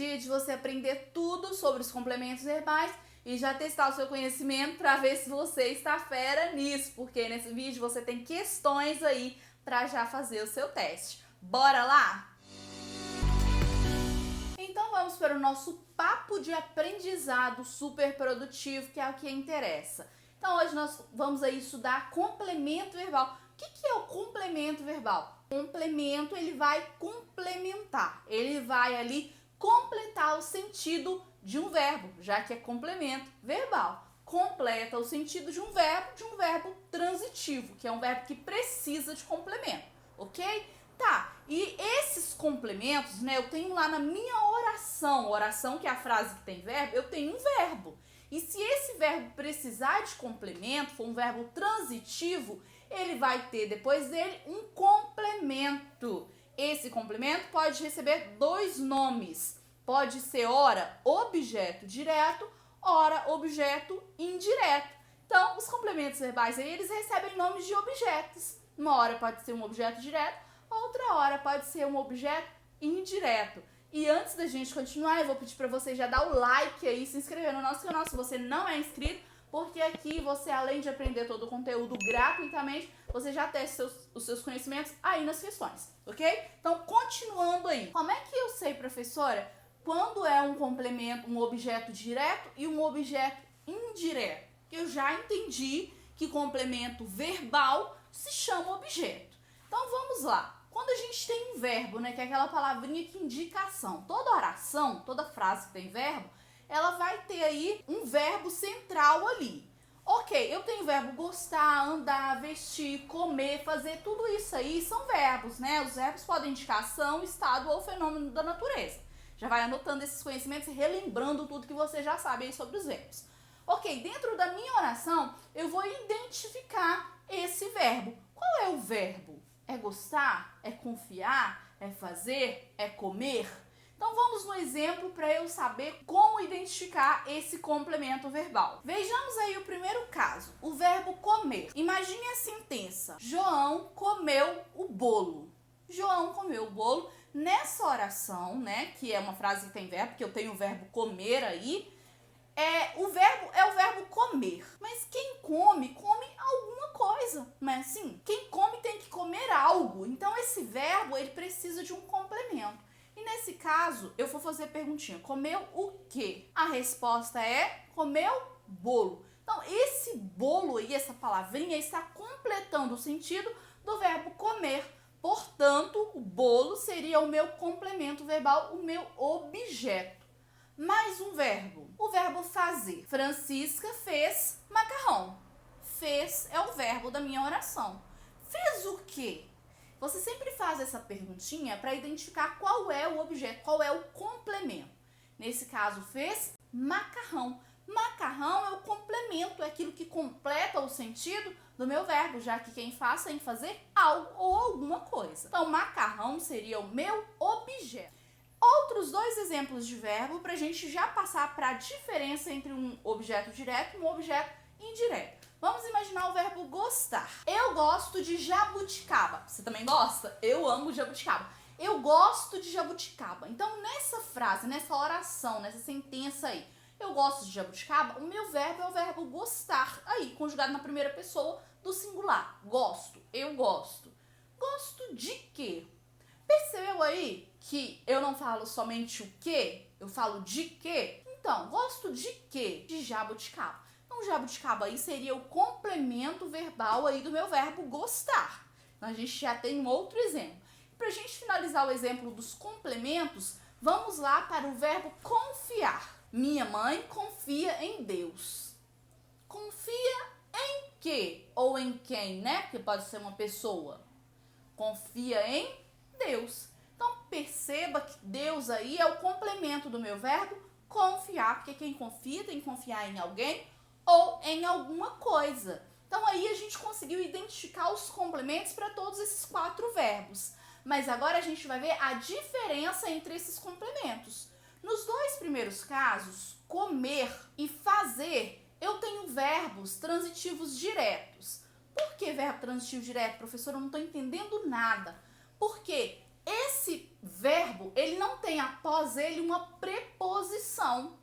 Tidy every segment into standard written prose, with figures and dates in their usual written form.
dia de você aprender tudo sobre os complementos verbais e já testar o seu conhecimento para ver se você está fera nisso, porque nesse vídeo você tem questões aí para já fazer o seu teste. Bora lá? Então vamos para o nosso papo de aprendizado super produtivo, que é o que interessa. Então hoje nós vamos aí estudar complemento verbal. O que é o complemento verbal? O complemento, ele vai complementar, ele vai ali completar o sentido de um verbo, já que é complemento verbal. Completa o sentido de um verbo transitivo, que é um verbo que precisa de complemento, ok? Tá, e esses complementos, né, eu tenho lá na minha oração que é a frase que tem verbo, eu tenho um verbo. E se esse verbo precisar de complemento, for um verbo transitivo, ele vai ter depois dele um complemento. Esse complemento pode receber dois nomes. Pode ser ora objeto direto, ora objeto indireto. Então, os complementos verbais aí, eles recebem nomes de objetos. Uma hora pode ser um objeto direto, outra hora pode ser um objeto indireto. E antes da gente continuar, eu vou pedir para você já dar o like aí, se inscrever no nosso canal se você não é inscrito, porque aqui você, além de aprender todo o conteúdo gratuitamente, você já testa os seus conhecimentos aí nas questões, ok? Então, continuando aí. Como é que eu sei, professora, quando é um complemento, um objeto direto e um objeto indireto? Eu já entendi que complemento verbal se chama objeto. Então, vamos lá. Quando a gente tem um verbo, né, que é aquela palavrinha que indica ação, toda oração, toda frase que tem verbo, ela vai ter aí um verbo central ali. Ok, eu tenho o verbo gostar, andar, vestir, comer, fazer, tudo isso aí são verbos, né? Os verbos podem indicar ação, estado ou fenômeno da natureza. Já vai anotando esses conhecimentos e relembrando tudo que você já sabe aí sobre os verbos. Ok, dentro da minha oração, eu vou identificar esse verbo. Qual é o verbo? É gostar? É confiar? É fazer? É comer? Então vamos no exemplo para eu saber como identificar esse complemento verbal. Vejamos aí o primeiro caso, o verbo comer. Imagine a sentença: João comeu o bolo. João comeu o bolo. Nessa oração, né, que é uma frase que tem verbo, porque eu tenho o verbo comer aí, o verbo comer. Mas quem come, come alguma coisa, não é assim? Quem come tem que comer algo. Então esse verbo, ele precisa de um complemento. E nesse caso, eu vou fazer a perguntinha: comeu o quê? A resposta é: comeu bolo. Então esse bolo aí, essa palavrinha, está completando o sentido do verbo comer. Portanto, o bolo seria o meu complemento verbal, o meu objeto. Mais um verbo, o verbo fazer. Francisca fez macarrão. Fez é o verbo da minha oração. Fez o quê? Você sempre faz essa perguntinha para identificar qual é o objeto, qual é o complemento. Nesse caso, fez macarrão. Macarrão é o complemento, é aquilo que completa o sentido do meu verbo, já que quem faz tem que fazer algo ou alguma coisa. Então, macarrão seria o meu objeto. Outros dois exemplos de verbo para a gente já passar para a diferença entre um objeto direto e um objeto indireto. Vamos imaginar o verbo gostar. Eu gosto de jabuticaba. Você também gosta? Eu amo jabuticaba. Eu gosto de jabuticaba. Então, nessa frase, nessa oração, nessa sentença aí, eu gosto de jabuticaba, o meu verbo é o verbo gostar, aí, conjugado na primeira pessoa do singular. Gosto, eu gosto. Gosto de quê? Percebeu aí que eu não falo somente o quê? Eu falo de quê? Então, gosto de quê? De jabuticaba. Então, jabuticaba aí seria o complemento verbal aí do meu verbo gostar. Então, a gente já tem um outro exemplo. Para a gente finalizar o exemplo dos complementos, vamos lá para o verbo confiar. Minha mãe confia em Deus. Confia em quê? Ou em quem, né? Porque pode ser uma pessoa. Confia em Deus. Então, perceba que Deus aí é o complemento do meu verbo confiar, porque quem confia tem que confiar em alguém ou em alguma coisa. Então, aí a gente conseguiu identificar os complementos para todos esses quatro verbos. Mas agora a gente vai ver a diferença entre esses complementos. Nos dois primeiros casos, comer e fazer, eu tenho verbos transitivos diretos. Por que verbo transitivo direto, professora? Eu não estou entendendo nada. Porque Esse verbo, ele não tem após ele uma preposição.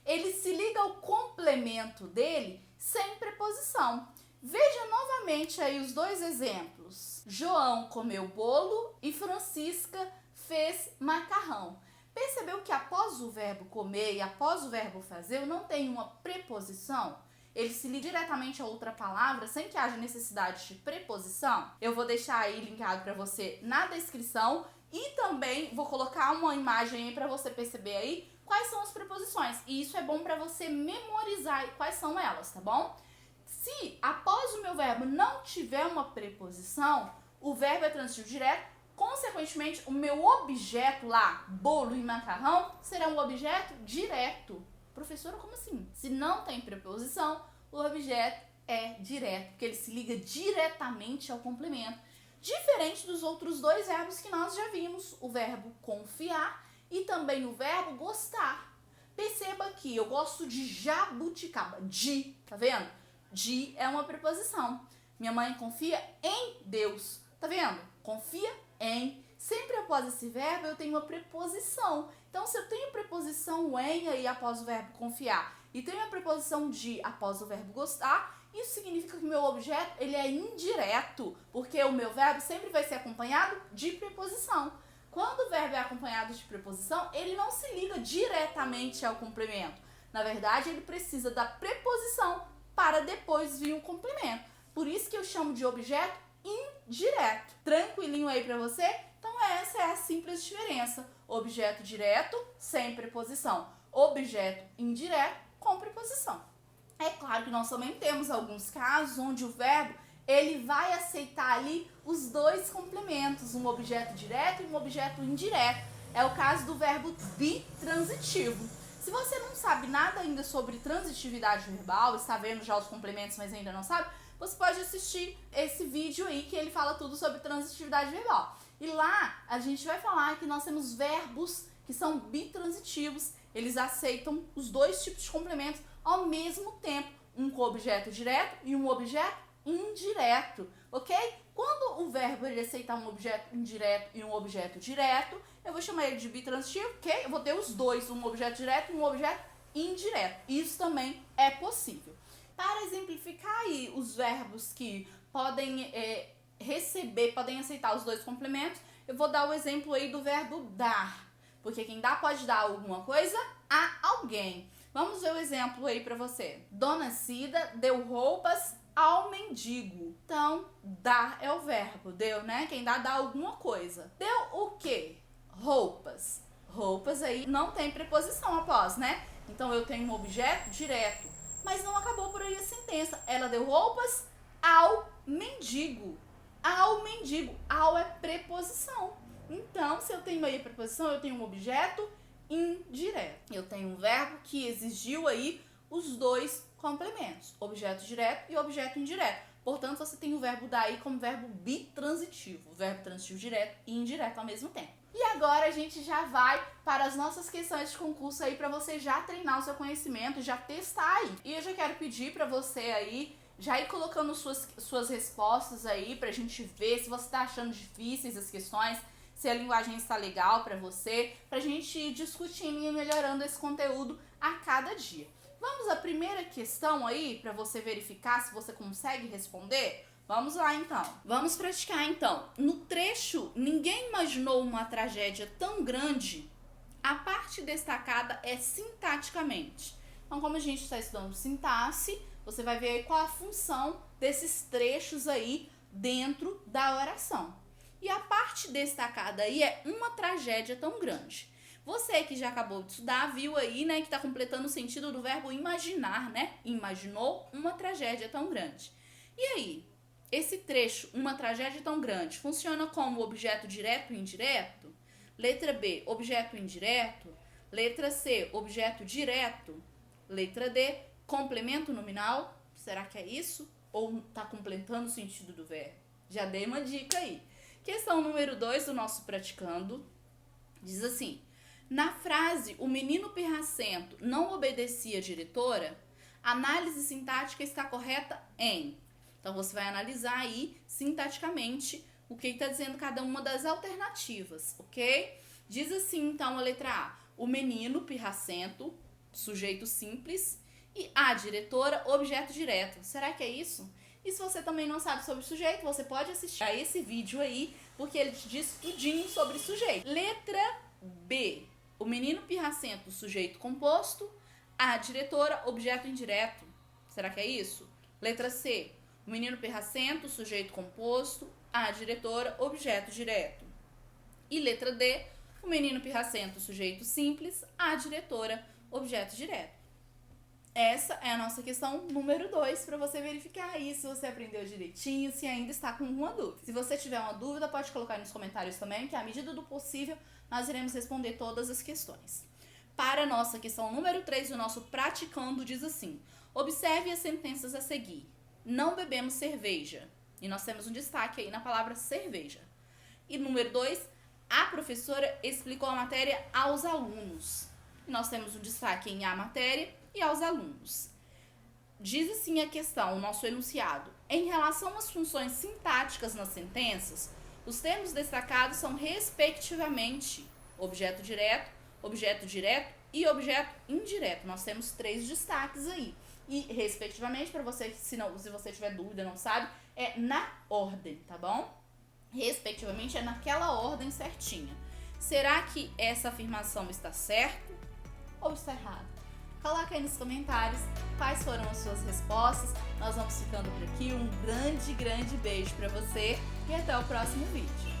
Ele se liga ao complemento dele sem preposição. Veja novamente aí os dois exemplos. João comeu bolo e Francisca fez macarrão. Percebeu que após o verbo comer e após o verbo fazer, não tem uma preposição? Ele se liga diretamente a outra palavra sem que haja necessidade de preposição? Eu vou deixar aí linkado para você na descrição e também vou colocar uma imagem aí para você perceber aí quais são as preposições. E isso é bom para você memorizar quais são elas, tá bom? Se após o meu verbo não tiver uma preposição, o verbo é transitivo direto, consequentemente o meu objeto lá, bolo e macarrão, será um objeto direto. Professora, como assim? Se não tem preposição, o objeto é direto, porque ele se liga diretamente ao complemento. Diferente dos outros dois verbos que nós já vimos, o verbo confiar e também o verbo gostar. Perceba que eu gosto de jabuticaba, de, tá vendo? De é uma preposição. Minha mãe confia em Deus, tá vendo? Confia em. Sempre após esse verbo eu tenho uma preposição. Então, se eu tenho preposição em aí após o verbo confiar e tenho a preposição de após o verbo gostar, isso significa que o meu objeto ele é indireto, porque o meu verbo sempre vai ser acompanhado de preposição. Quando o verbo é acompanhado de preposição, ele não se liga diretamente ao complemento. Na verdade, ele precisa da preposição para depois vir o complemento. Por isso que eu chamo de objeto indireto. Tranquilinho aí para você? Então essa é a simples diferença. Objeto direto sem preposição. Objeto indireto com preposição. É claro que nós também temos alguns casos onde o verbo ele vai aceitar ali os dois complementos, um objeto direto e um objeto indireto. É o caso do verbo bitransitivo. Se você não sabe nada ainda sobre transitividade verbal, está vendo já os complementos, mas ainda não sabe, você pode assistir esse vídeo aí que ele fala tudo sobre transitividade verbal. E lá a gente vai falar que nós temos verbos que são bitransitivos, eles aceitam os dois tipos de complementos ao mesmo tempo, um com objeto direto e um objeto indireto, ok? Quando o verbo ele aceitar um objeto indireto e um objeto direto, eu vou chamar ele de bitransitivo, ok? Eu vou ter os dois, um objeto direto e um objeto indireto. Isso também é possível. Para exemplificar aí os verbos que podem podem aceitar os dois complementos, eu vou dar o exemplo aí do verbo dar, porque quem dá pode dar alguma coisa a alguém. Vamos ver o exemplo aí para você. Dona Cida deu roupas ao mendigo. Então, dar é o verbo, deu, né? Quem dá alguma coisa. Deu o quê? Roupas. Roupas aí não tem preposição após, né? Então, eu tenho um objeto direto. Mas não acabou por aí a sentença. Ela deu roupas ao mendigo. Ao mendigo. Ao é preposição. Então, se eu tenho aí a preposição, eu tenho um objeto indireto. Eu tenho um verbo que exigiu aí os dois complementos, objeto direto e objeto indireto. Portanto, você tem o verbo dar aí como verbo bitransitivo, verbo transitivo direto e indireto ao mesmo tempo. E agora a gente já vai para as nossas questões de concurso aí para você já treinar o seu conhecimento, já testar aí. E eu já quero pedir para você aí já ir colocando suas respostas aí pra gente ver se você tá achando difíceis as questões, se a linguagem está legal para você, pra gente ir discutindo e melhorando esse conteúdo a cada dia. Vamos à primeira questão aí para você verificar se você consegue responder? Vamos lá então. Vamos praticar então. No trecho Ninguém imaginou uma tragédia tão grande, a parte destacada é sintaticamente. Então, como a gente está estudando sintaxe, você vai ver aí qual a função desses trechos aí dentro da oração. E a parte destacada aí é uma tragédia tão grande. Você que já acabou de estudar, viu aí, né, que está completando o sentido do verbo imaginar, né? Imaginou uma tragédia tão grande. E aí, esse trecho, uma tragédia tão grande, funciona como objeto direto e indireto? Letra B, objeto indireto. Letra C, objeto direto. Letra D, complemento nominal. Será que é isso? Ou está completando o sentido do verbo? Já dei uma dica aí. Questão número 2 do nosso praticando. Diz assim: na frase, o menino pirracento não obedecia a diretora, a análise sintática está correta em. Então, você vai analisar aí, sintaticamente, o que está dizendo cada uma das alternativas, ok? Diz assim, então, a letra A. O menino pirracento, sujeito simples, e a diretora, objeto direto. Será que é isso? E se você também não sabe sobre sujeito, você pode assistir a esse vídeo aí, porque ele te diz tudinho sobre sujeito. Letra B. O menino pirracento, sujeito composto, a diretora, objeto indireto. Será que é isso? Letra C. O menino pirracento, sujeito composto, a diretora, objeto direto. E letra D. O menino pirracento, sujeito simples, a diretora, objeto direto. Essa é a nossa questão número 2, para você verificar aí se você aprendeu direitinho, se ainda está com alguma dúvida. Se você tiver uma dúvida, pode colocar aí nos comentários também, que à medida do possível, nós iremos responder todas as questões. Para a nossa questão número 3, o nosso praticando diz assim: observe as sentenças a seguir. Não bebemos cerveja. E nós temos um destaque aí na palavra cerveja. E número 2, a professora explicou a matéria aos alunos. E nós temos um destaque em a matéria e aos alunos. Diz assim a questão, o nosso enunciado: em relação às funções sintáticas nas sentenças, os termos destacados são respectivamente objeto direto e objeto indireto. Nós temos 3 destaques aí. E respectivamente, para você, se você tiver dúvida, não sabe, é na ordem, tá bom? Respectivamente é naquela ordem certinha. Será que essa afirmação está certa ou está errada? Coloca aí nos comentários quais foram as suas respostas. Nós vamos ficando por aqui. Um grande beijo para você e até o próximo vídeo.